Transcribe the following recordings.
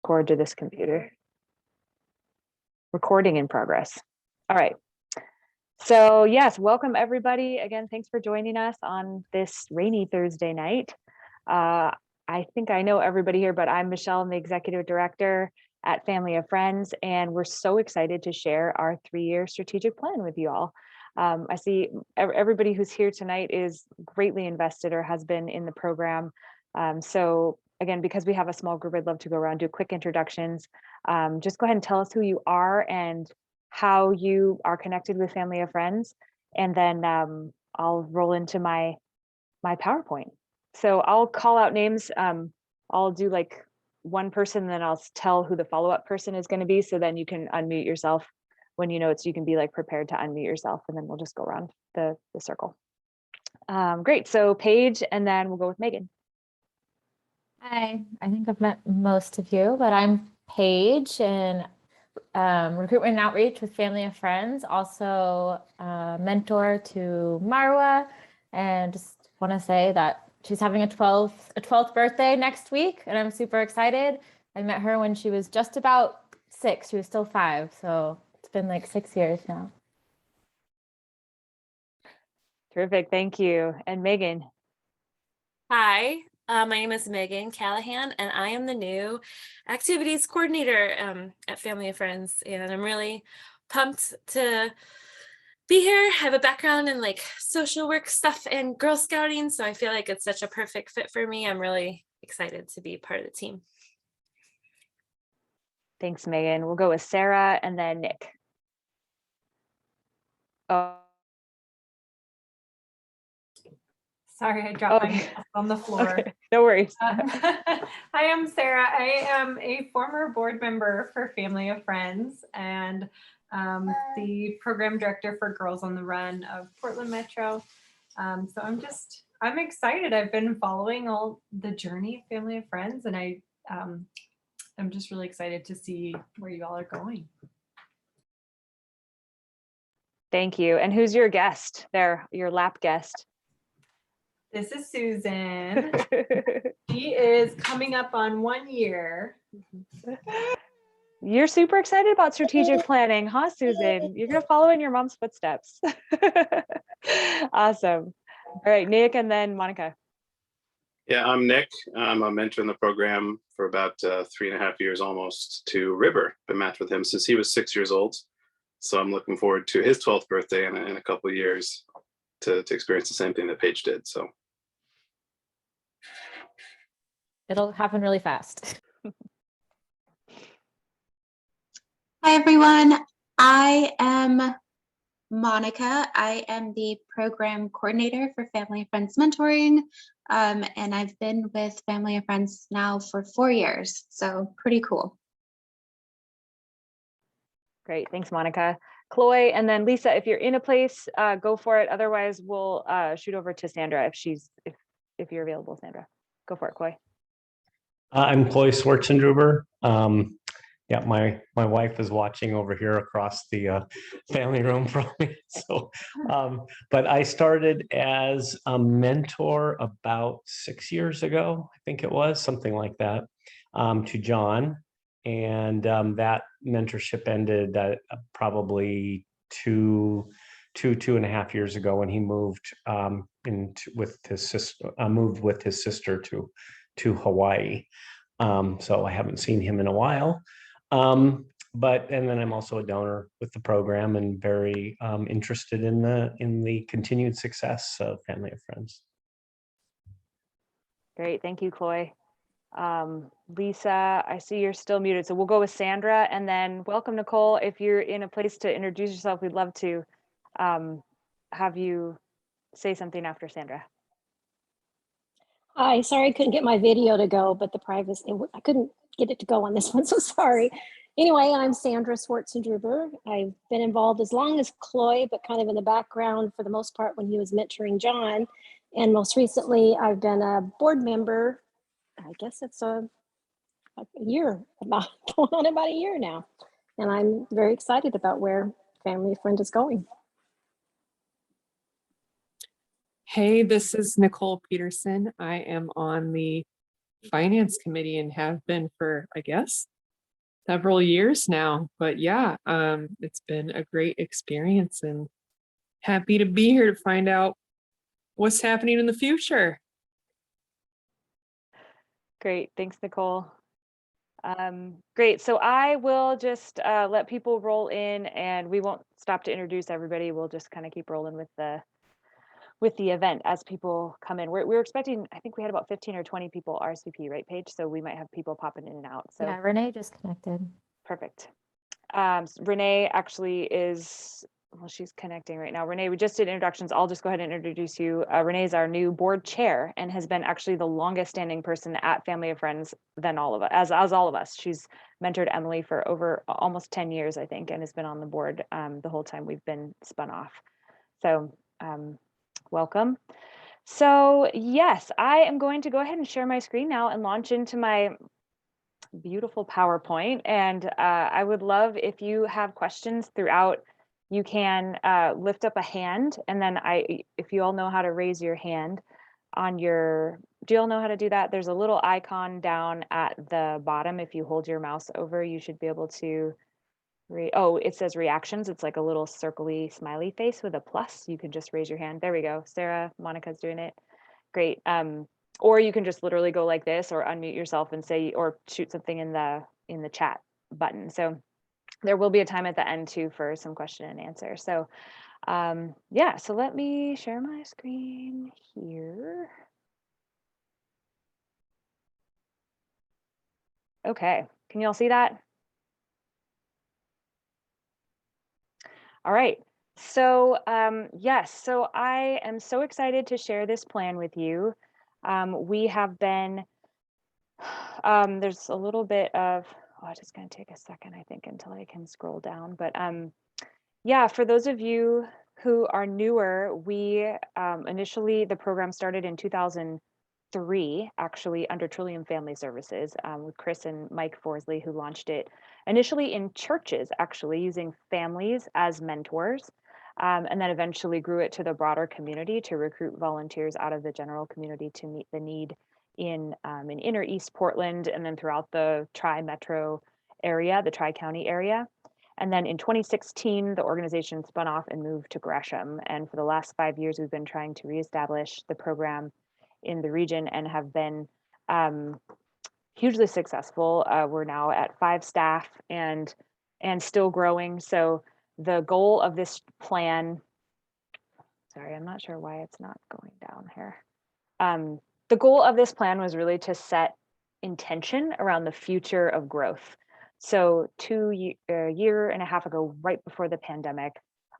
cord to this computer. Recording in progress. All right. So yes, welcome everybody. Again, thanks for joining us on this rainy Thursday night. I think I know everybody here, but I'm Michelle. I'm the executive director at Family of Friends, and we're so excited to share our 3-year strategic plan with you all. I see everybody who's here tonight is greatly invested or has been in the program. So again, because we have a small group, I'd love to go around, do quick introductions. Just go ahead and tell us who you are and how you are connected with Family of Friends. And then I'll roll into my PowerPoint. So I'll call out names. I'll do like one person, then I'll tell who the follow-up person is going to be. So then you can unmute yourself when you know it, so you can be like prepared to unmute yourself, and then we'll just go around the circle. Great. So Paige, and then we'll go with Megan. Hi, I think I've met most of you, but I'm Paige, and recruitment and outreach with Family of Friends, also mentor to Marwa, and just want to say that she's having a 12th birthday next week, and I'm super excited. I met her when she was just about 6. She was still 5, so it's been like 6 years now. Terrific, thank you. And Megan. Hi, my name is Megan Callahan, and I am the new activities coordinator at Family of Friends, and I'm really pumped to be here. I have a background in like social work stuff and Girl Scouting, so I feel like it's such a perfect fit for me. I'm really excited to be part of the team. Thanks, Megan. We'll go with Sarah and then Nick. Oh. Sorry, I dropped my mask on the floor. Okay, no worries. Hi, I'm Sarah. I am a former board member for Family of Friends and the program director for Girls on the Run of Portland Metro. So I'm excited. I've been following all the journey of Family of Friends, and I'm just really excited to see where you all are going. Thank you. And who's your guest there, your lap guest? This is Susan. She is coming up on 1 year. You're super excited about strategic planning, huh, Susan? You're going to follow in your mom's footsteps. Awesome. All right, Nick, and then Monica. Yeah, I'm Nick. I'm a mentor in the program for about 3.5 years almost to River. Been matched with him since he was 6 years old. So I'm looking forward to his 12th birthday in a couple of years to experience the same thing that Paige did. So It'll happen really fast. Hi, everyone. I am Monica. I am the program coordinator for Family of Friends Mentoring, and I've been with Family of Friends now for 4 years, so pretty cool. Great, thanks, Monica. Chloe, and then Lisa, if you're in a place, go for it. Otherwise, we'll shoot over to Sandra if you're available. Sandra, go for it, Chloe. I'm Chloe Schwartzendruber. Yeah, my wife is watching over here across the family room from me. So, but I started as a mentor about 6 years ago, I think it was, something like that, to John. And that mentorship ended probably two and a half years ago when he moved with his sister to Hawaii. So I haven't seen him in a while. And then I'm also a donor with the program and very interested in the continued success of Family of Friends. Great, thank you, Chloe. Lisa, I see you're still muted, so we'll go with Sandra, and then welcome, Nicole. If you're in a place to introduce yourself, we'd love to have you say something after Sandra. Hi, sorry I couldn't get my video to go, but the privacy, I couldn't get it to go on this one, so sorry. Anyway, I'm Sandra Schwartzendruber. I've been involved as long as Chloe, but kind of in the background for the most part when he was mentoring John. And most recently, I've been a board member. I guess it's a year, going on about a year now. And I'm very excited about where Family of Friends is going. Hey, this is Nicole Peterson. I am on the finance committee and have been for, I guess, several years now. But yeah, it's been a great experience and happy to be here to find out what's happening in the future. Great, thanks, Nicole. Great, so I will just let people roll in, and we won't stop to introduce everybody. We'll just kind of keep rolling with the event as people come in. We're expecting, I think we had about 15 or 20 people RSVP, right, Paige? So we might have people popping in and out. So Yeah, Renee just connected. perfect. Renee actually is, well, she's connecting right now. Renee, we just did introductions. I'll just go ahead and introduce you. Renee is our new board chair and has been actually the longest standing person at Family of Friends than all of us, as all of us. She's mentored Emily for over almost 10 years, I think, and has been on the board the whole time we've been spun off. So welcome. So yes, I am going to go ahead and share my screen now and launch into my beautiful PowerPoint. And I would love if you have questions throughout, you can lift up a hand, and then if you all know how to raise your hand on your, do you all know how to do that? There's a little icon down at the bottom. If you hold your mouse over, you should be able to oh, it says reactions. It's like a little circly smiley face with a plus. You can just raise your hand. There we go. Sarah, Monica's doing it. Great. Or you can just literally go like this, or unmute yourself and say, or shoot something in the chat button. So there will be a time at the end too for some question and answer. So yeah, so let me share my screen here. Okay, can you all see that? All right, so yes, so I am so excited to share this plan with you. We have been, there's a little bit of, oh, it's just gonna take a second, I think, until I can scroll down. But yeah, for those of you who are newer, we initially, the program started in 2003, actually under Trillium Family Services with Chris and Mike Forsley, who launched it initially in churches, actually using families as mentors, and then eventually grew it to the broader community to recruit volunteers out of the general community to meet the need in inner East Portland and then throughout the Tri-Metro area, the Tri-County area. And then in 2016, the organization spun off and moved to Gresham. And for the last 5 years, we've been trying to reestablish the program in the region and have been hugely successful. We're now at 5 staff and still growing. So the goal of this plan, sorry, I'm not sure why it's not going down here. The goal of this plan was really to set intention around the future of growth. So a year and a half ago, right before the pandemic,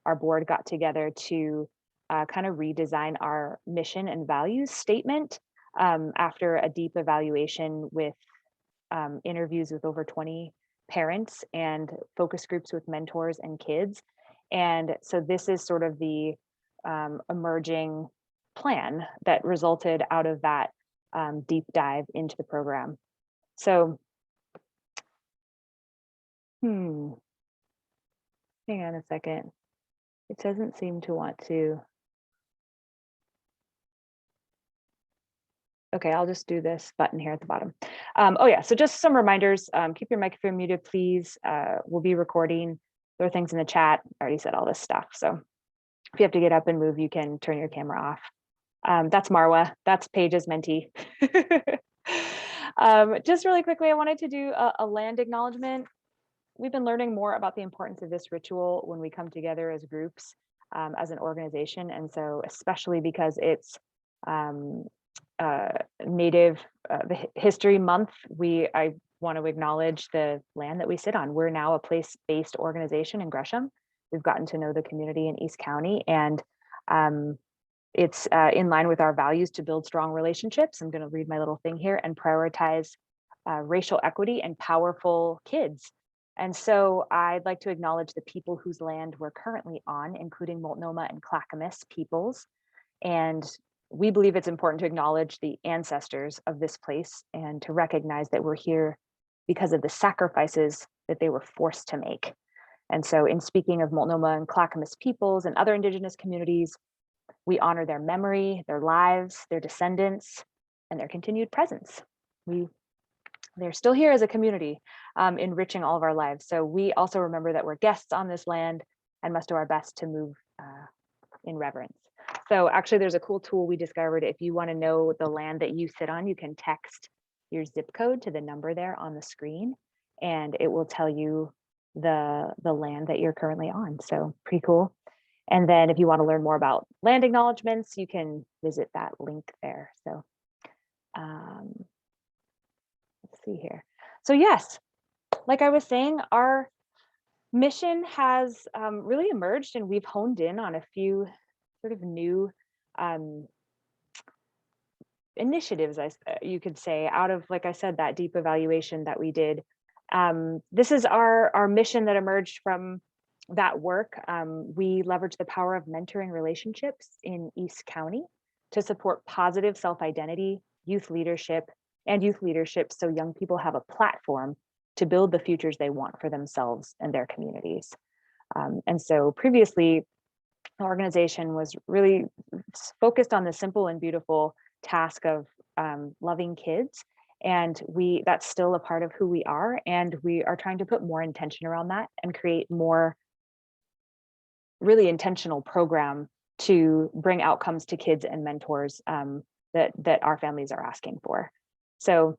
our board got together to kind of redesign our mission and values statement after a deep evaluation with interviews with over 20 parents and focus groups with mentors and kids. And so this is sort of the emerging plan that resulted out of that deep dive into the program. So hang on a second. It doesn't seem to want to. Okay, I'll just do this button here at the bottom. Oh yeah, so just some reminders. Keep your microphone muted, please. We'll be recording. There are things in the chat. I already said all this stuff. So if you have to get up and move, you can turn your camera off. That's Marwa. That's Paige's mentee. Just really quickly, I wanted to do a land acknowledgement. We've been learning more about the importance of this ritual when we come together as groups, as an organization. And so especially because it's Native History Month, I want to acknowledge the land that we sit on. We're now a place-based organization in Gresham. We've gotten to know the community in East County, and it's in line with our values to build strong relationships. I'm going to read my little thing here and prioritize racial equity and powerful kids. And so I'd like to acknowledge the people whose land we're currently on, including Multnomah and Clackamas peoples. And we believe it's important to acknowledge the ancestors of this place and to recognize that we're here because of the sacrifices that they were forced to make. And so in speaking of Multnomah and Clackamas peoples and other Indigenous communities, we honor their memory, their lives, their descendants, and their continued presence. We they're still here as a community, enriching all of our lives. So we also remember that we're guests on this land and must do our best to move in reverence. So actually there's a cool tool we discovered. If you want to know the land that you sit on, you can text your zip code to the number there on the screen, and it will tell you the land that you're currently on. So pretty cool. And then if you want to learn more about land acknowledgements, you can visit that link there. So let's see here. So yes, like I was saying, our mission has really emerged, and we've honed in on a few sort of new initiatives, you could say, out of, like I said, that deep evaluation that we did. This is our mission that emerged from that work. We leverage the power of mentoring relationships in East County to support positive self-identity, youth leadership, so young people have a platform to build the futures they want for themselves and their communities. And so previously, the organization was really focused on the simple and beautiful task of loving kids. And that's still a part of who we are. And we are trying to put more intention around that and create more really intentional program to bring outcomes to kids and mentors that our families are asking for. So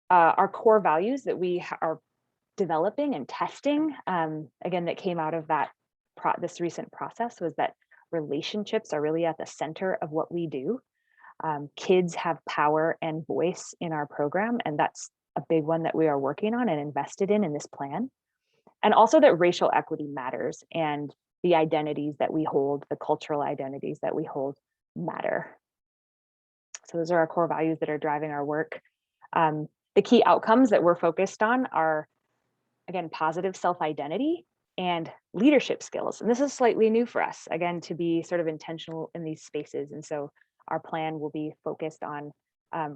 our core values that we are developing and testing, again, that came out of this recent process, was that relationships are really at the center of what we do. Kids have power and voice in our program, and that's a big one that we are working on and invested in this plan. And also that racial equity matters, and the identities that we hold, the cultural identities that we hold, matter. So those are our core values that are driving our work. The key outcomes that we're focused on are, again, positive self-identity and leadership skills. And this is slightly new for us, again, to be sort of intentional in these spaces. And so our plan will be focused on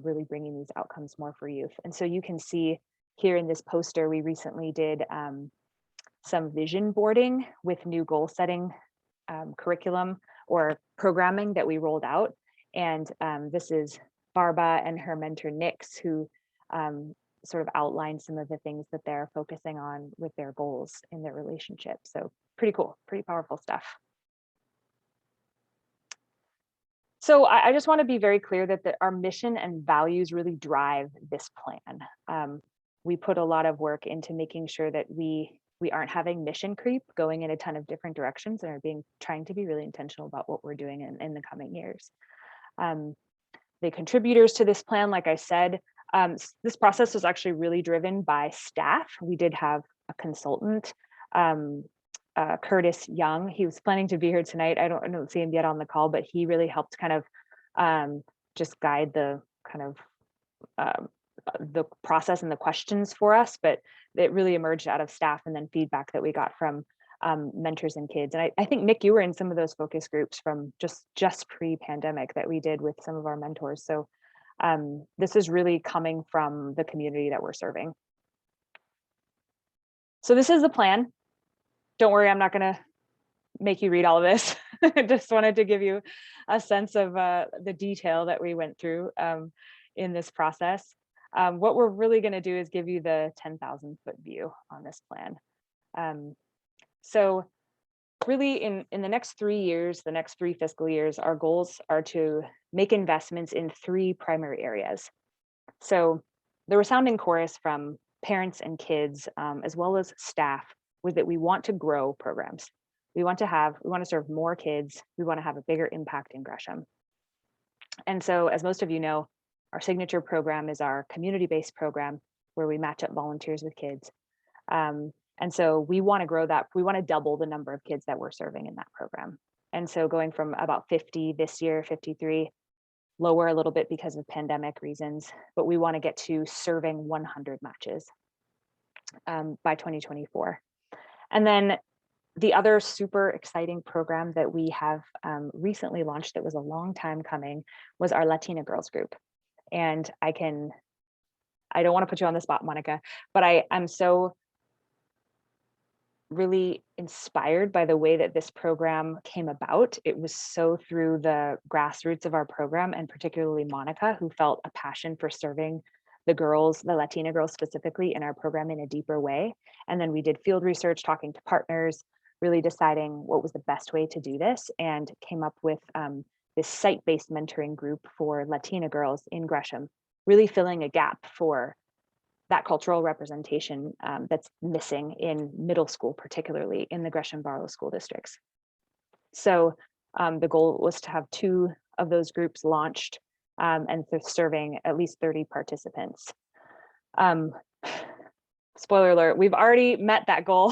really bringing these outcomes more for youth. And so you can see here in this poster, we recently did some vision boarding with new goal setting curriculum or programming that we rolled out. And this is Barba and her mentor Nix, who sort of outlined some of the things that they're focusing on with their goals in their relationship. So pretty cool, pretty powerful stuff. So I just want to be very clear that our mission and values really drive this plan. We put a lot of work into making sure that we aren't having mission creep going in a ton of different directions, and are trying to be really intentional about what we're doing in the coming years. The contributors to this plan, like I said, this process was actually really driven by staff. We did have a consultant, Curtis Young. He was planning to be here tonight. I don't see him yet on the call, but he really helped kind of just guide the kind of the process and the questions for us. But it really emerged out of staff and then feedback that we got from mentors and kids. And I think, Nick, you were in some of those focus groups from just pre-pandemic that we did with some of our mentors. So this is really coming from the community that we're serving. So this is the plan. Don't worry, I'm not going to make you read all of this. I just wanted to give you a sense of the detail that we went through in this process. What we're really going to do is give you the 10,000 foot view on this plan. So really in the next 3 years, the next 3 fiscal years, our goals are to make investments in 3 primary areas. So the resounding chorus from parents and kids, as well as staff, was that we want to grow programs. We want to serve more kids. We want to have a bigger impact in Gresham. And so, as most of you know, our signature program is our community-based program where we match up volunteers with kids. And so we want to grow that. We want to double the number of kids that we're serving in that program. And so going from about 50 this year, 53, lower a little bit because of pandemic reasons, but we want to get to serving 100 matches by 2024. And then the other super exciting program that we have recently launched that was a long time coming was our Latina Girls Group. And I don't want to put you on the spot, Monica, but I'm so really inspired by the way that this program came about. It was so through the grassroots of our program, and particularly Monica, who felt a passion for serving the girls, the Latina girls specifically in our program in a deeper way. And then we did field research, talking to partners, really deciding what was the best way to do this, and came up with this site-based mentoring group for Latina girls in Gresham, really filling a gap for that cultural representation that's missing in middle school, particularly in the Gresham Barlow school districts. So the goal was to have 2 of those groups launched and they're serving at least 30 participants. Spoiler alert, we've already met that goal.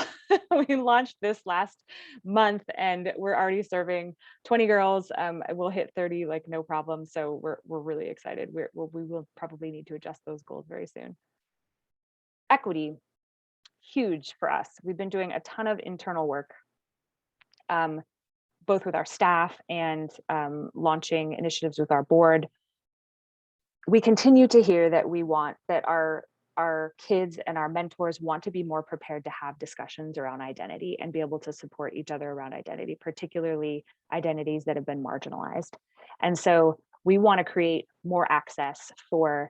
We launched this last month and we're already serving 20 girls. We'll hit 30 like no problem. So we're really excited. We will probably need to adjust those goals very soon. Equity, huge for us. We've been doing a ton of internal work, both with our staff and launching initiatives with our board. We continue to hear that we want that our kids and our mentors want to be more prepared to have discussions around identity and be able to support each other around identity, particularly identities that have been marginalized. And so we want to create more access for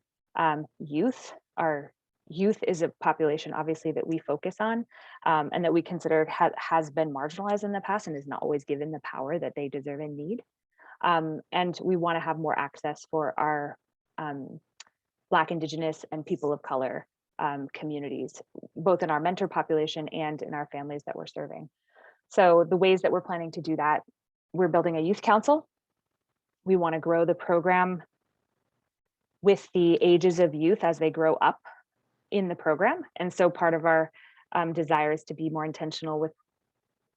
youth. Our youth is a population, obviously, that we focus on and that we consider has been marginalized in the past and is not always given the power that they deserve and need. And we want to have more access for our Black, Indigenous, and people of color communities, both in our mentor population and in our families that we're serving. So the ways that we're planning to do that, we're building a youth council. We want to grow the program with the ages of youth as they grow up in the program. And so part of our desire is to be more intentional with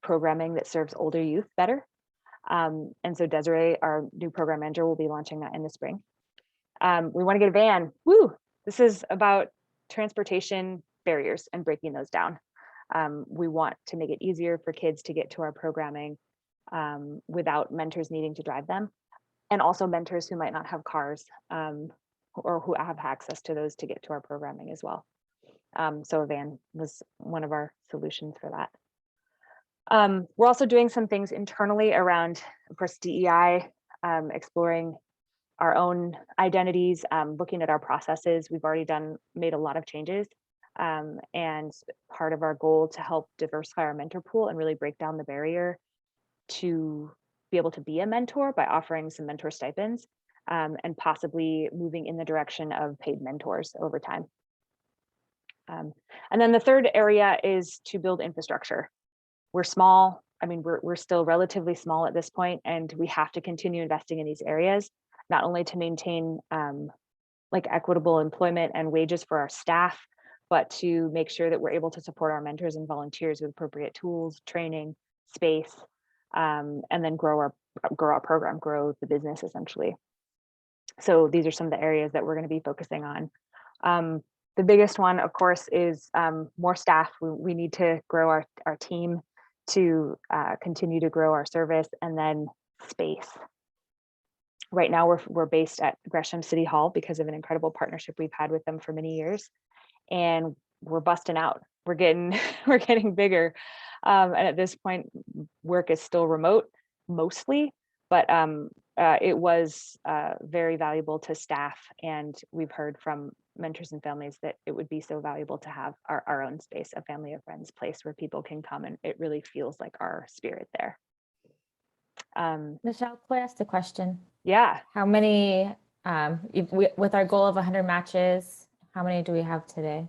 programming that serves older youth better. And so Desiree, our new program manager, will be launching that in the spring. We want to get a van. Woo! This is about transportation barriers and breaking those down. We want to make it easier for kids to get to our programming without mentors needing to drive them, and also mentors who might not have cars or who have access to those to get to our programming as well. So a van was one of our solutions for that. We're also doing some things internally around, of course, DEI, exploring our own identities, looking at our processes. We've already made a lot of changes. And part of our goal to help diversify our mentor pool and really break down the barrier to be able to be a mentor by offering some mentor stipends and possibly moving in the direction of paid mentors over time. And then the third area is to build infrastructure. We're small. I mean, we're still relatively small at this point, and we have to continue investing in these areas, not only to maintain like equitable employment and wages for our staff, but to make sure that we're able to support our mentors and volunteers with appropriate tools, training, space, and then grow our program, grow the business essentially. So these are some of the areas that we're going to be focusing on. The biggest one, of course, is more staff. We need to grow our team to continue to grow our service, and then space. Right now, we're based at Gresham City Hall because of an incredible partnership we've had with them for many years, and we're busting out. We're getting bigger, and at this point, work is still remote mostly, but it was very valuable to staff, and we've heard from mentors and families that it would be so valuable to have our own space, a family of friends place where people can come, and it really feels like our spirit there. Michelle, can I ask a question? Yeah. How many, with our goal of 100 matches, how many do we have today?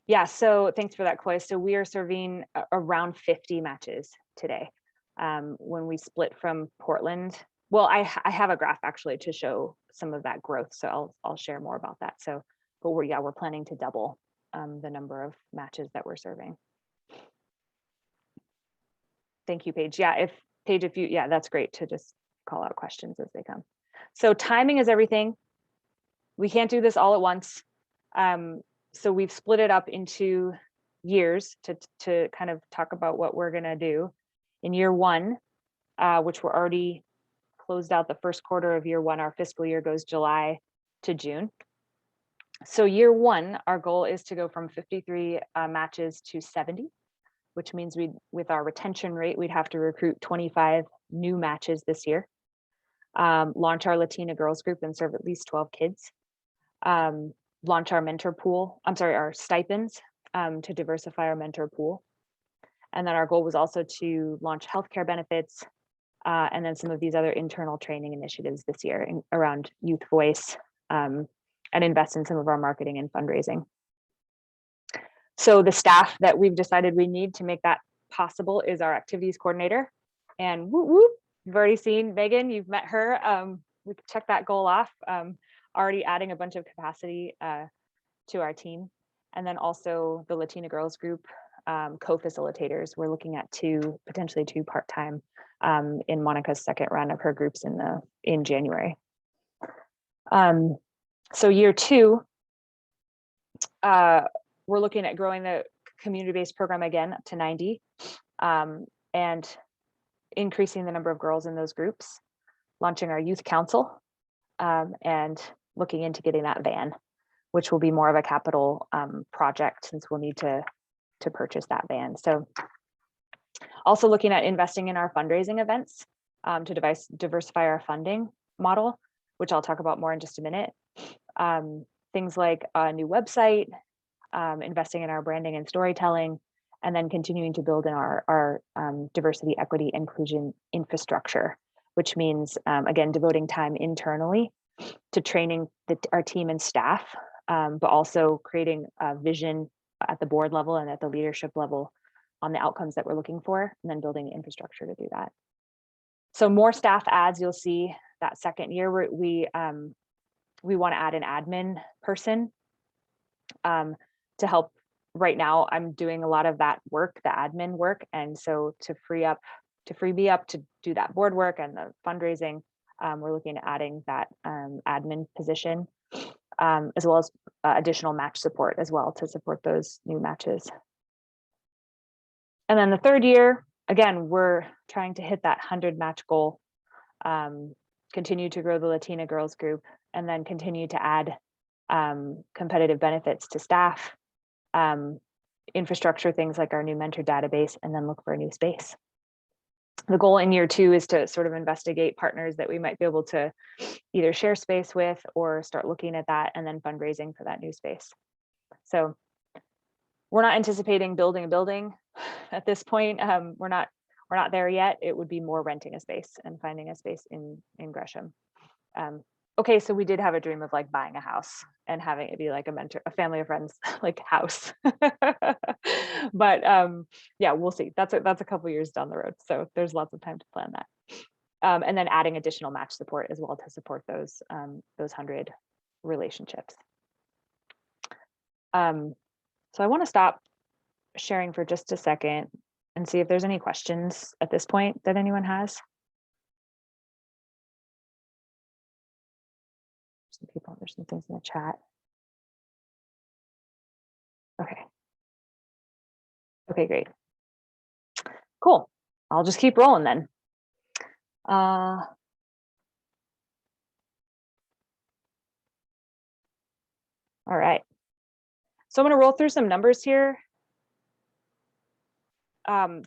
Yeah, so thanks for that, Chloe. So we are serving around 50 matches today. When we split from Portland, well, I have a graph actually to show some of that growth, so I'll share more about that. So, but we're planning to double the number of matches that we're serving. Thank you, Paige. Yeah, yeah, that's great to just call out questions as they come. So timing is everything. We can't do this all at once. So we've split it up into years to kind of talk about what we're gonna do. In year one, which we're already closed out the first quarter of year one, our fiscal year goes July to June. So year one, our goal is to go from 53 matches to 70, which means with our retention rate, we'd have to recruit 25 new matches this year, launch our Latina girls group and serve at least 12 kids. launch our mentor pool, our stipends to diversify our mentor pool. And then our goal was also to launch healthcare benefits and then some of these other internal training initiatives this year around youth voice and invest in some of our marketing and fundraising. So the staff that we've decided we need to make that possible is our activities coordinator. And whoop, whoop, you've already seen Megan, you've met her. We checked that goal off, already adding a bunch of capacity to our team. And then also the Latina Girls Group co-facilitators. We're looking at potentially two part-time in Monica's second run of her groups in January. So year 2, we're looking at growing the community-based program again up to 90 and increasing the number of girls in those groups, launching our youth council and looking into getting that van, which will be more of a capital project since we'll need to purchase that van. So also looking at investing in our fundraising events to diversify our funding model, which I'll talk about more in just a minute. Things like a new website, investing in our branding and storytelling, and then continuing to build in our diversity, equity, inclusion infrastructure, which means, again, devoting time internally to training our team and staff, but also creating a vision at the board level and at the leadership level on the outcomes that we're looking for, and then building the infrastructure to do that. So more staff adds, you'll see that second year we want to add an admin person to help. Right now, I'm doing a lot of that work, the admin work, and so to free me up to do that board work and the fundraising, we're looking at adding that admin position, as well as additional match support as well to support those new matches. And then the third year, again, we're trying to hit that 100 match goal, continue to grow the Latina Girls Group, and then continue to add competitive benefits to staff, infrastructure, things like our new mentor database, and then look for a new space. The goal in year 2 is to sort of investigate partners that we might be able to either share space with or start looking at that, and then fundraising for that new space. So we're not anticipating building a building at this point. We're not there yet. It would be more renting a space and finding a space in Gresham. Okay, so we did have a dream of like buying a house and having it be like a family of friends like house. But yeah, we'll see. That's a couple years down the road, so there's lots of time to plan that. And then adding additional match support as well to support those 100 relationships. So I want to stop sharing for just a second and see if there's any questions at this point that anyone has. There's some things in the chat. Okay, great. Cool. I'll just keep rolling then. All right. So I'm going to roll through some numbers here.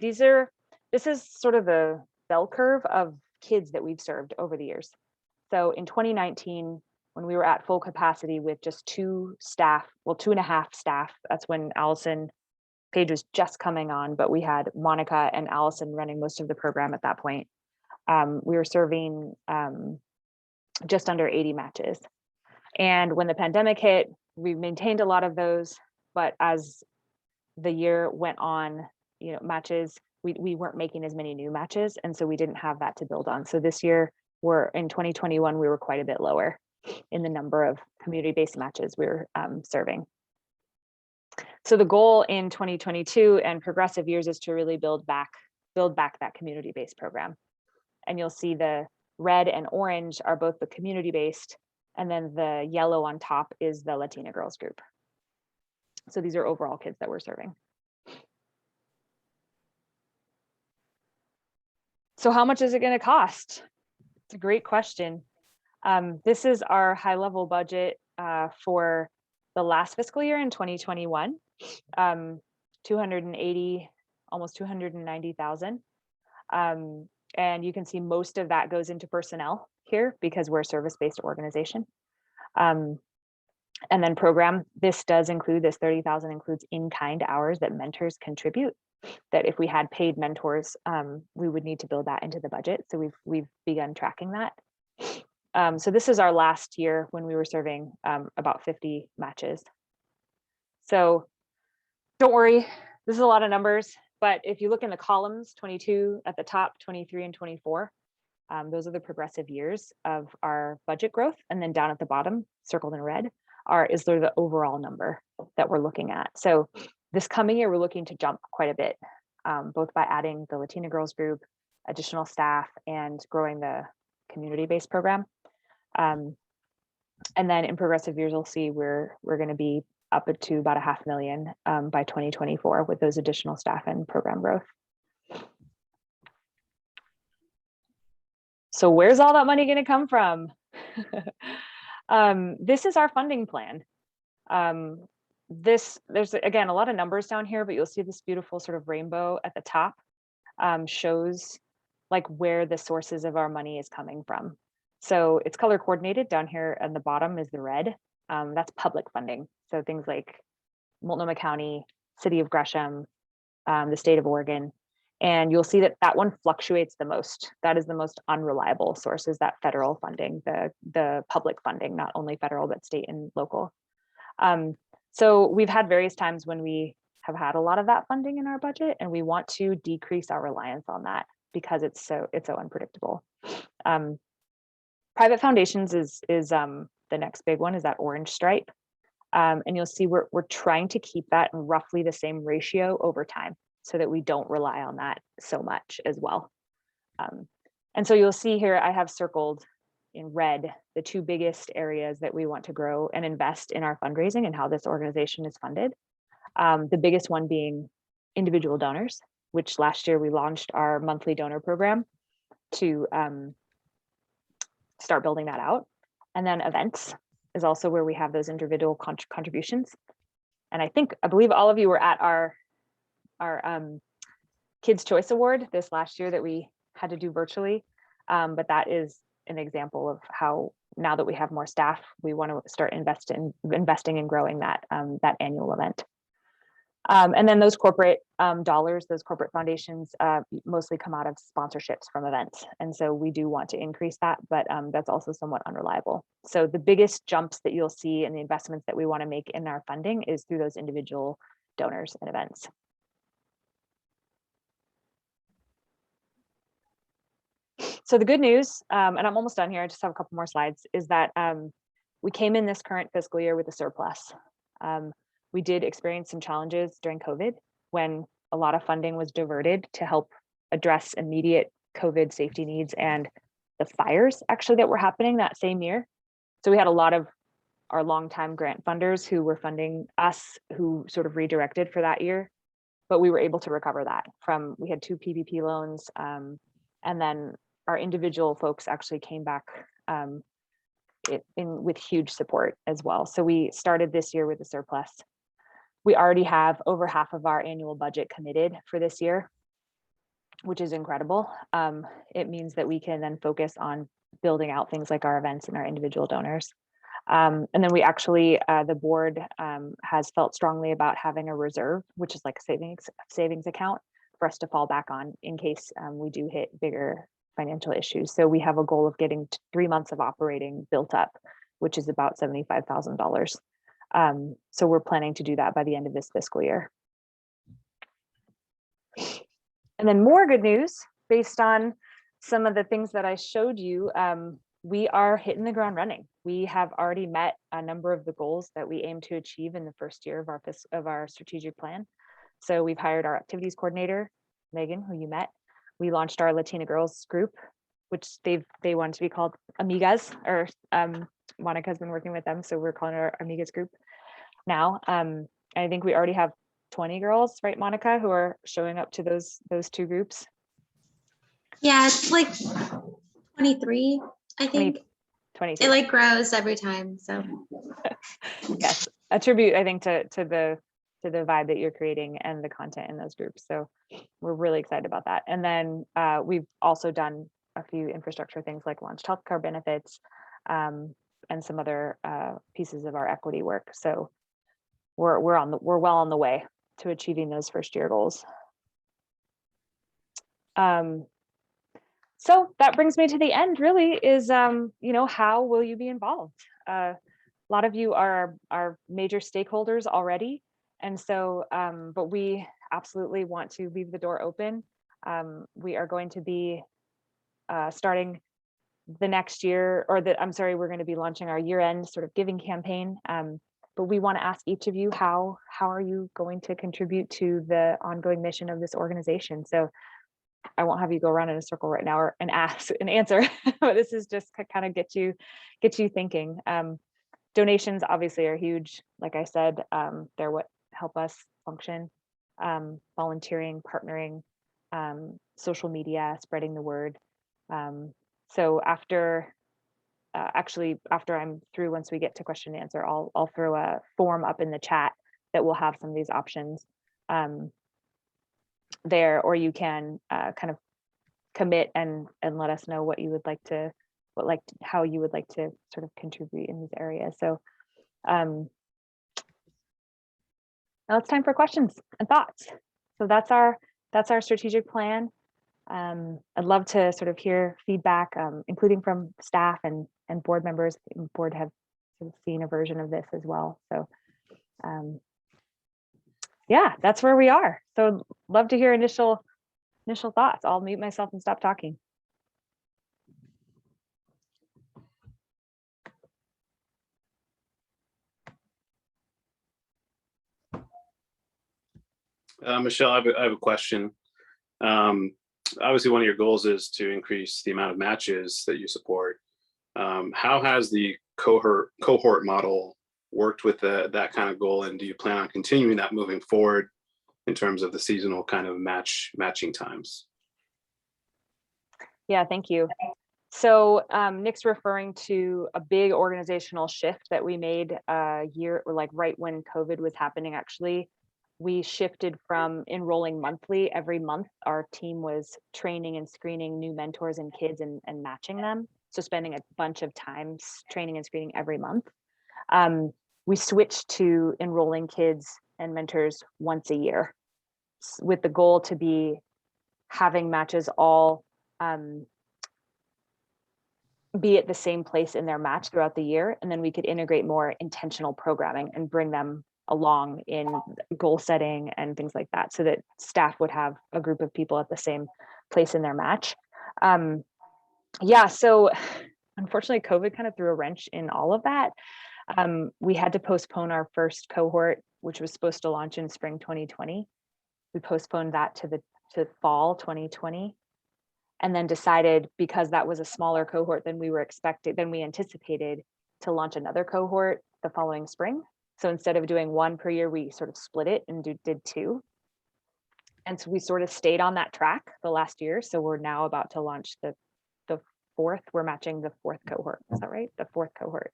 This is sort of the bell curve of kids that we've served over the years. So in 2019, when we were at full capacity with just 2 staff, well, 2.5 staff, that's when Allison Page was just coming on, but we had Monica and Allison running most of the program at that point. We were serving just under 80 matches. And when the pandemic hit, we maintained a lot of those, but as the year went on, matches, we weren't making as many new matches, and so we didn't have that to build on. So this year, in 2021, we were quite a bit lower in the number of community-based matches we were serving. So the goal in 2022 and progressive years is to really build back that community-based program. And you'll see the red and orange are both the community-based, and then the yellow on top is the Latina Girls Group. So these are overall kids that we're serving. So how much is it going to cost? It's a great question. This is our high-level budget for the last fiscal year in 2021, 280, almost 290,000. And you can see most of that goes into personnel here because we're a service-based organization. And then program, this does include, this 30,000 includes in-kind hours that mentors contribute, that if we had paid mentors, we would need to build that into the budget. So we've begun tracking that. So this is our last year when we were serving about 50 matches. So don't worry, this is a lot of numbers, but if you look in the columns, 22 at the top, 23 and 24, those are the progressive years of our budget growth. And then down at the bottom, circled in red, is the overall number that we're looking at. So this coming year, we're looking to jump quite a bit, both by adding the Latina girls group, additional staff, and growing the community-based program. And then in progressive years, you'll see we're going to be up to about $500,000 by 2024 with those additional staff and program growth. So where's all that money going to come from? This is our funding plan. There's again a lot of numbers down here, but you'll see this beautiful sort of rainbow at the top shows like where the sources of our money is coming from. So it's color coordinated. Down here at the bottom is the red. That's public funding. So things like Multnomah County, City of Gresham, the state of Oregon. And you'll see that that one fluctuates the most. That is the most unreliable source, is that federal funding, the public funding, not only federal, but state and local. So we've had various times when we have had a lot of that funding in our budget, and we want to decrease our reliance on that because it's so unpredictable. Private foundations is the next big one, is that orange stripe. And you'll see we're trying to keep that in roughly the same ratio over time, so that we don't rely on that so much as well. And so you'll see here, I have circled in red the two biggest areas that we want to grow and invest in our fundraising and how this organization is funded. The biggest one being individual donors, which last year we launched our monthly donor program to start building that out. And then events is also where we have those individual contributions. And I believe all of you were at our Kids Choice Award this last year that we had to do virtually. But that is an example of how, now that we have more staff, we want to start investing and growing that annual event. And then those corporate dollars, those corporate foundations mostly come out of sponsorships from events. And so we do want to increase that, but that's also somewhat unreliable. So the biggest jumps that you'll see in the investments that we want to make in our funding is through those individual donors and events. So the good news, and I'm almost done here, I just have a couple more slides, is that we came in this current fiscal year with a surplus. We did experience some challenges during COVID when a lot of funding was diverted to help address immediate COVID safety needs and the fires actually that were happening that same year. So we had a lot of our longtime grant funders who were funding us who sort of redirected for that year, but we were able to recover that from, we had 2 PPP loans, and then our individual folks actually came back with huge support as well. So we started this year with a surplus. We already have over half of our annual budget committed for this year, which is incredible. It means that we can then focus on building out things like our events and our individual donors. And then we actually, the board has felt strongly about having a reserve, which is like a savings account for us to fall back on in case we do hit bigger financial issues. So we have a goal of getting 3 months of operating built up, which is about $75,000. So we're planning to do that by the end of this fiscal year. And then more good news, based on some of the things that I showed you, we are hitting the ground running. We have already met a number of the goals that we aim to achieve in the first year of our strategic plan. So we've hired our activities coordinator, Megan, who you met. We launched our Latina girls group, which they want to be called Amigas, or Monica's been working with them, so we're calling it our Amigas group now. I think we already have 20 girls, right, Monica, who are showing up to those 2 groups. Yeah, it's like 23, I think. 23. It like grows every time, so. Yes, a tribute, I think, to the vibe that you're creating and the content in those groups. So we're really excited about that. And then we've also done a few infrastructure things like launched healthcare benefits, and some other pieces of our equity work. So we're well on the way to achieving those first year goals. So that brings me to the end, really, is how will you be involved? A lot of you are major stakeholders already, and so but we absolutely want to leave the door open. We are going to be starting the next year, or we're going to be launching our year-end sort of giving campaign. But we want to ask each of you, how are you going to contribute to the ongoing mission of this organization? So I won't have you go around in a circle right now and ask and answer, but this is just to kind of get you thinking. Donations obviously are huge. Like I said, they're what help us function. Volunteering, partnering, social media, spreading the word. So after I'm through, once we get to question and answer, I'll throw a form up in the chat that will have some of these options there, or you can kind of commit and let us know what you would like to, how you would like to sort of contribute in these areas. So now it's time for questions and thoughts. So that's our strategic plan. I'd love to sort of hear feedback, including from staff and board members. The board have sort of seen a version of this as well. So yeah, that's where we are. So love to hear initial thoughts. I'll mute myself and stop talking. Michelle, I have a question. Obviously, one of your goals is to increase the amount of matches that you support. How has the cohort model worked with that kind of goal, and do you plan on continuing that moving forward in terms of the seasonal kind of matching times? Yeah, thank you. So Nick's referring to a big organizational shift that we made right when COVID was happening. Actually, we shifted from enrolling monthly. Every month, our team was training and screening new mentors and kids and matching them. So spending a bunch of time training and screening every month. We switched to enrolling kids and mentors once a year, with the goal to be having matches all be at the same place in their match throughout the year. And then we could integrate more intentional programming and bring them along in goal setting and things like that, so that staff would have a group of people at the same place in their match. So unfortunately, COVID kind of threw a wrench in all of that. We had to postpone our first cohort, which was supposed to launch in spring 2020. We postponed that to fall 2020, and then decided, because that was a smaller cohort than we anticipated, to launch another cohort the following spring. So instead of doing one per year, we sort of split it and did two. And so we sort of stayed on that track the last year. So we're now about to launch the fourth. We're matching the fourth cohort. Is that right? The fourth cohort.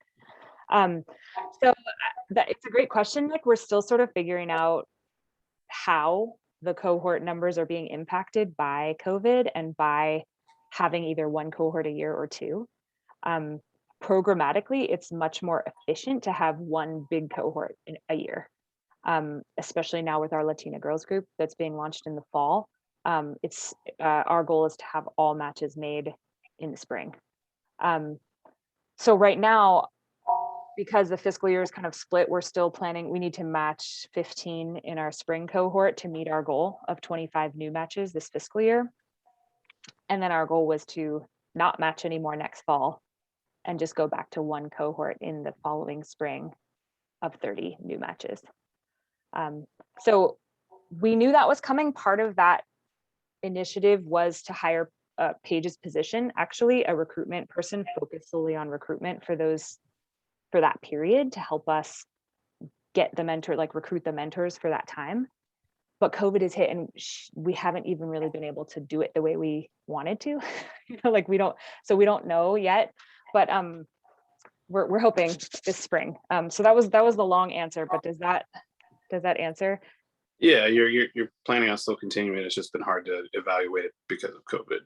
It's a great question, Nick. We're still sort of figuring out how the cohort numbers are being impacted by COVID and by having either one cohort a year or two. Programmatically, it's much more efficient to have one big cohort in a year, especially now with our Latina girls group that's being launched in the fall. Our goal is to have all matches made in the spring. So right now, because the fiscal year is kind of split, we're still planning, we need to match 15 in our spring cohort to meet our goal of 25 new matches this fiscal year. And then our goal was to not match anymore next fall and just go back to one cohort in the following spring of 30 new matches. So we knew that was coming. Part of that initiative was to hire Paige's position, actually a recruitment person focused solely on recruitment for that period, to help us get the mentor, recruit the mentors for that time. But COVID has hit, and we haven't even really been able to do it the way we wanted to. We don't know yet, but we're hoping this spring. So that was the long answer, but does that answer? Yeah, you're planning on still continuing. It's just been hard to evaluate it because of COVID.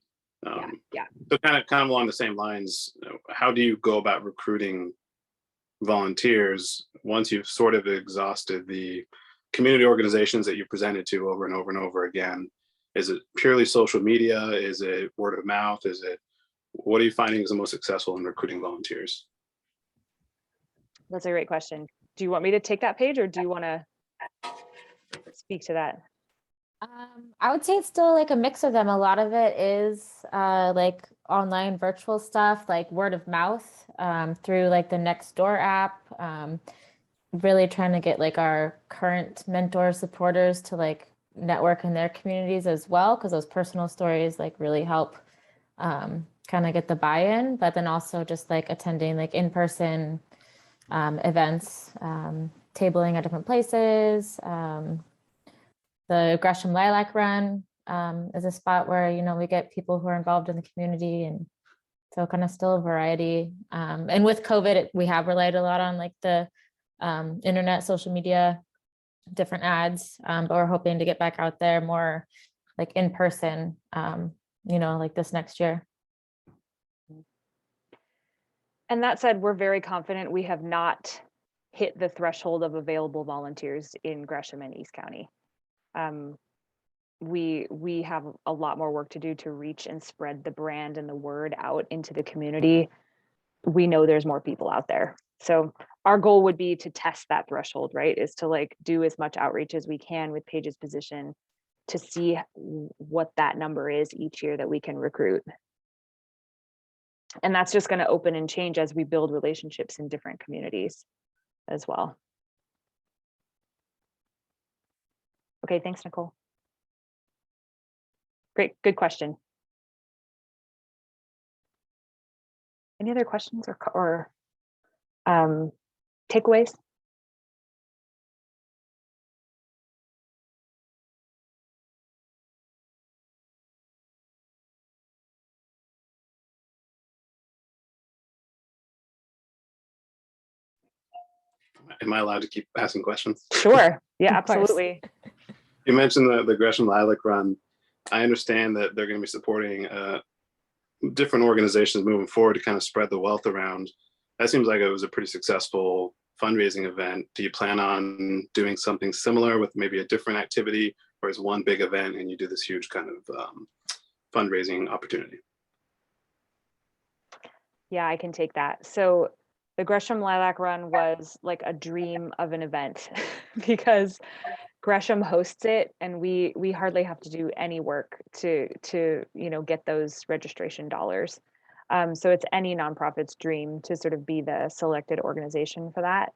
Yeah. So kind of along the same lines, how do you go about recruiting volunteers, once you've sort of exhausted the community organizations that you presented to over and over and over again, is it purely social media? Is it word of mouth? What are you finding is the most successful in recruiting volunteers? That's a great question. Do you want me to take that page, or do you want to speak to that? I would say it's still like a mix of them. A lot of it is like online virtual stuff, like word of mouth through like the Nextdoor app. Really trying to get like our current mentor supporters to like network in their communities as well, because those personal stories like really help kind of get the buy-in. But then also just like attending like in-person events, tabling at different places. The Gresham Lilac Run is a spot where, you know, we get people who are involved in the community, and so kind of still a variety. And with COVID, we have relied a lot on like the internet, social media, different ads, but we're hoping to get back out there more like in person, you know, like this next year. And that said, we're very confident we have not hit the threshold of available volunteers in Gresham and East County. We have a lot more work to do to reach and spread the brand and the word out into the community. We know there's more people out there. So our goal would be to test that threshold, right? Is to like do as much outreach as we can with Paige's position to see what that number is each year that we can recruit. And that's just going to open and change as we build relationships in different communities as well. Okay, thanks, Nicole. Great, good question. Any other questions or takeaways? Am I allowed to keep asking questions? Sure. Yeah, Of course. absolutely. You mentioned the Gresham Lilac Run. I understand that they're going to be supporting different organizations moving forward to kind of spread the wealth around. That seems like it was a pretty successful fundraising event. Do you plan on doing something similar with maybe a different activity, or is one big event and you do this huge kind of fundraising opportunity? Yeah, I can take that. So the Gresham Lilac Run was like a dream of an event because Gresham hosts it, and we hardly have to do any work to you know, get those registration dollars. So it's any nonprofit's dream to sort of be the selected organization for that.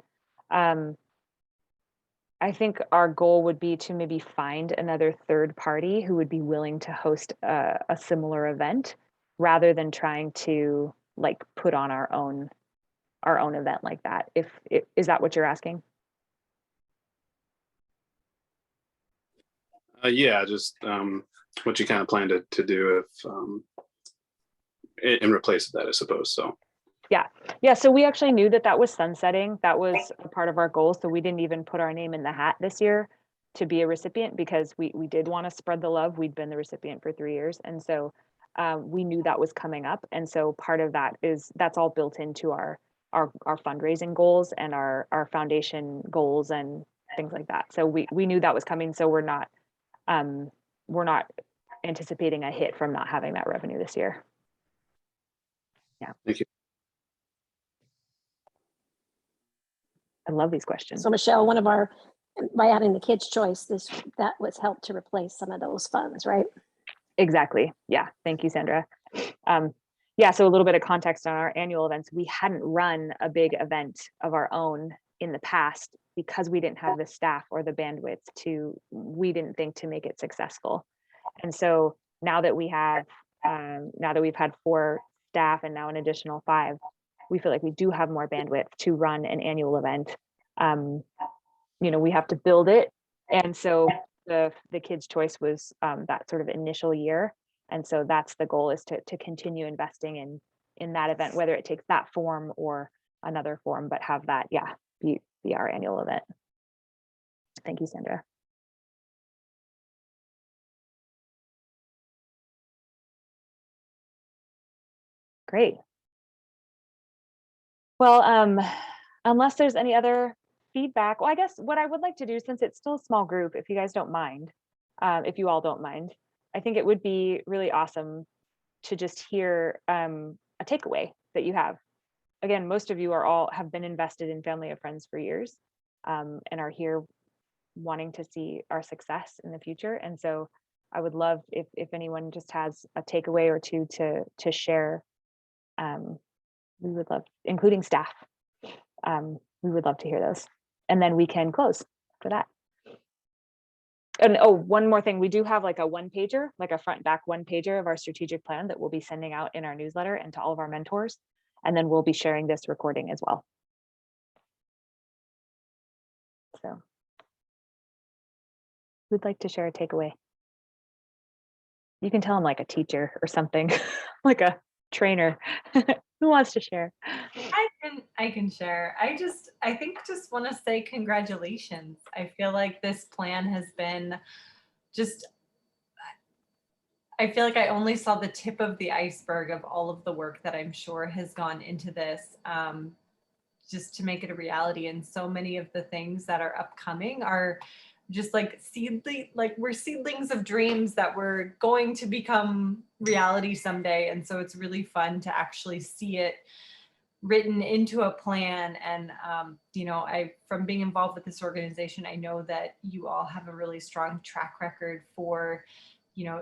I think our goal would be to maybe find another third party who would be willing to host a similar event, rather than trying to like put on our own event like that. Is that what you're asking? Yeah, just what you kind of plan to do if in replace of that, I suppose. So Yeah. So we actually knew that was sunsetting. That was a part of our goal. So we didn't even put our name in the hat this year to be a recipient, because we did want to spread the love. We'd been the recipient for 3 years, and so we knew that was coming up. And so part of that that's all built into our fundraising goals and our foundation goals and things like that. So we knew that was coming. So we're not anticipating a hit from not having that revenue this year. Yeah. thank you. I love these questions. So Michelle, by adding the Kids' Choice, that was helped to replace some of those funds, right? Exactly. Yeah. Thank you, Sandra. Yeah. So a little bit of context on our annual events. We hadn't run a big event of our own in the past because we didn't have the staff or the bandwidth we didn't think to make it successful. And so now that we've had 4 staff and now an additional 5, we feel like we do have more bandwidth to run an annual event. You know, we have to build it. And so the Kids' Choice was that sort of initial year. And so that's the goal, is to continue investing in that event, whether it takes that form or another form, but have that, be our annual event. Thank you, Sandra. Great. Well, unless there's any other feedback, well, I guess what I would like to do, since it's still a small group, if you guys don't mind, if you all don't mind, I think it would be really awesome to just hear a takeaway that you have. Again, most of you have been invested in Family of Friends for years, and are here wanting to see our success in the future. And so I would love if anyone just has a takeaway or two to share. We would love, including staff. We would love to hear those. And then we can close for that. And oh, one more thing, we do have like a one pager, like a front back one pager of our strategic plan that we'll be sending out in our newsletter and to all of our mentors. And then we'll be sharing this recording as well. So who'd like to share a takeaway? You can tell I'm like a teacher or something, like a trainer. Who wants to share? I can share. I think just want to say congratulations. I feel like this plan has been just, I feel like I only saw the tip of the iceberg of all of the work that I'm sure has gone into this, just to make it a reality. And so many of the things that are upcoming are just like we're seedlings of dreams that we're going to become reality someday. And so it's really fun to actually see it written into a plan. And from being involved with this organization, I know that you all have a really strong track record for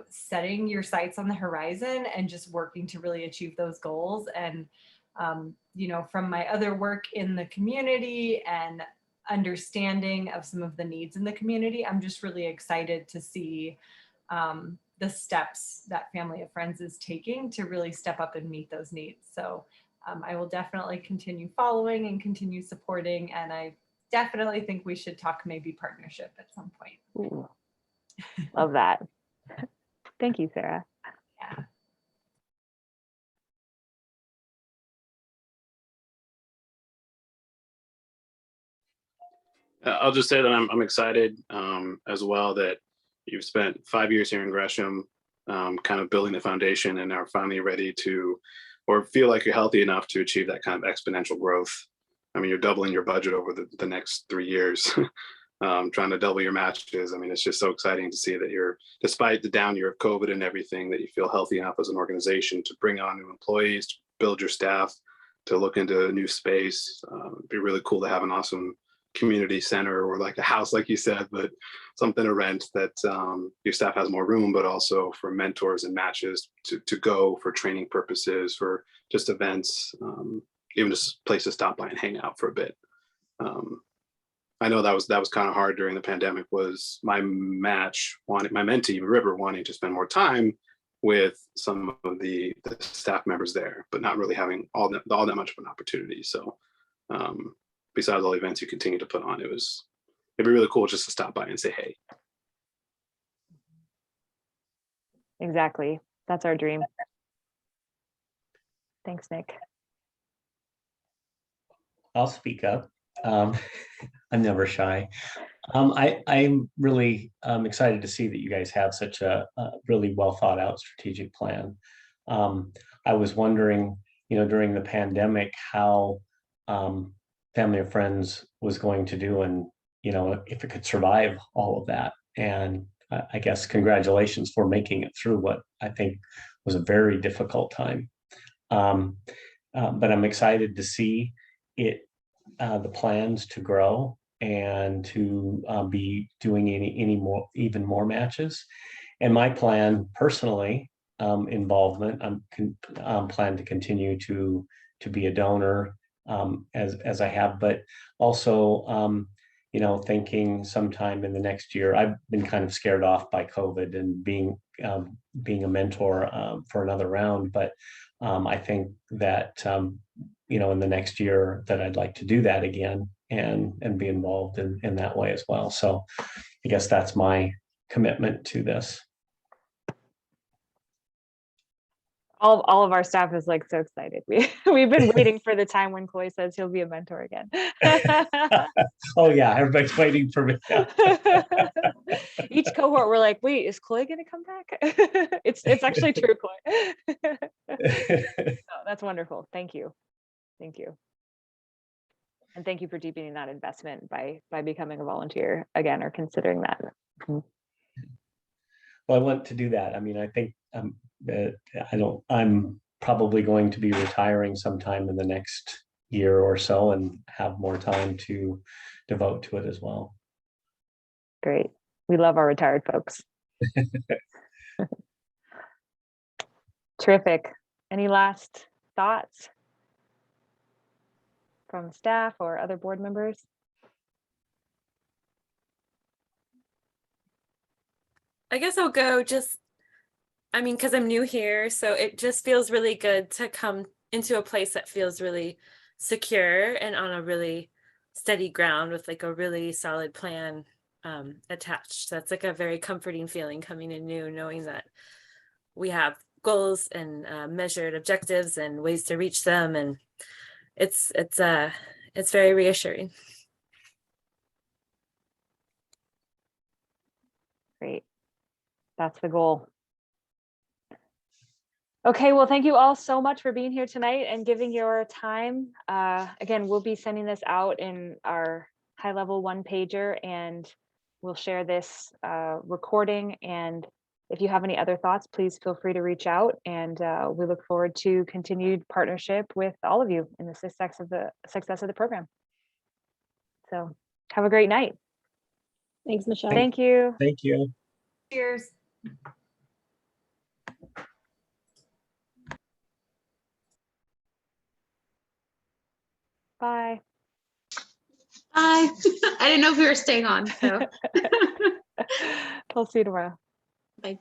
setting your sights on the horizon and just working to really achieve those goals. And from my other work in the community and understanding of some of the needs in the community, I'm just really excited to see the steps that Family of Friends is taking to really step up and meet those needs. So I will definitely continue following and continue supporting. And I definitely think we should talk maybe partnership at some point. Ooh, love that. Thank you, Sarah. Yeah. I'll just say that I'm excited as well that you've spent 5 years here in Gresham, kind of building the foundation, and are finally ready to, or feel like you're healthy enough to achieve that kind of exponential growth. I mean, you're doubling your budget over the next 3 years, trying to double your matches. I mean, it's just so exciting to see that you're, despite the down year of COVID and everything, that you feel healthy enough as an organization to bring on new employees, to build your staff, to look into a new space. It'd be really cool to have an awesome community center or like a house, like you said, but something to rent that your staff has more room, but also for mentors and matches to go for training purposes, for just events, even just a place to stop by and hang out for a bit. I know that was kind of hard during the pandemic, was my mentee River wanting to spend more time with some of the staff members there, but not really having all that much of an opportunity. So besides all the events you continue to put on, it'd be really cool just to stop by and say, hey. Exactly. That's our dream. Thanks, Nick. I'll speak up. I'm never shy. I'm really excited to see that you guys have such a really well thought out strategic plan. I was wondering, during the pandemic, how Family of Friends was going to do, and if it could survive all of that. And I guess congratulations for making it through what I think was a very difficult time. But I'm excited to see it, the plans to grow and to be doing even more matches. And my plan personally, involvement, I'm plan to continue to be a donor as I have, but also thinking sometime in the next year. I've been kind of scared off by COVID and being a mentor for another round, but I think that in the next year that I'd like to do that again and be involved in that way as well. So I guess that's my commitment to this. All of our staff is like so excited. We've been waiting for the time when Coy says he'll be a mentor again. Oh yeah, everybody's waiting for me. Each cohort, we're like, wait, is Coy gonna come back? It's actually true, Coy. Oh, that's wonderful. Thank you. Thank you. And thank you for deepening that investment by becoming a volunteer again or considering that. Well, I want to do that. I mean, I think I'm probably going to be retiring sometime in the next year or so and have more time to devote to it as well. Great. We love our retired folks. Terrific. Any last thoughts from staff or other board members? I guess I'll go because I'm new here, so it just feels really good to come into a place that feels really secure and on a really steady ground with like a really solid plan attached. That's like a very comforting feeling coming in new, knowing that we have goals and measured objectives and ways to reach them, and it's very reassuring. Great. That's the goal. Okay, well, thank you all so much for being here tonight and giving your time. Again, we'll be sending this out in our high-level one-pager, and we'll share this recording. And if you have any other thoughts, please feel free to reach out. And we look forward to continued partnership with all of you in the success of the program. So have a great night. Thanks, Michelle. Thank you. Thank you. Cheers. Bye. Bye. I didn't know if we were staying on, so. We'll see you tomorrow. Bye.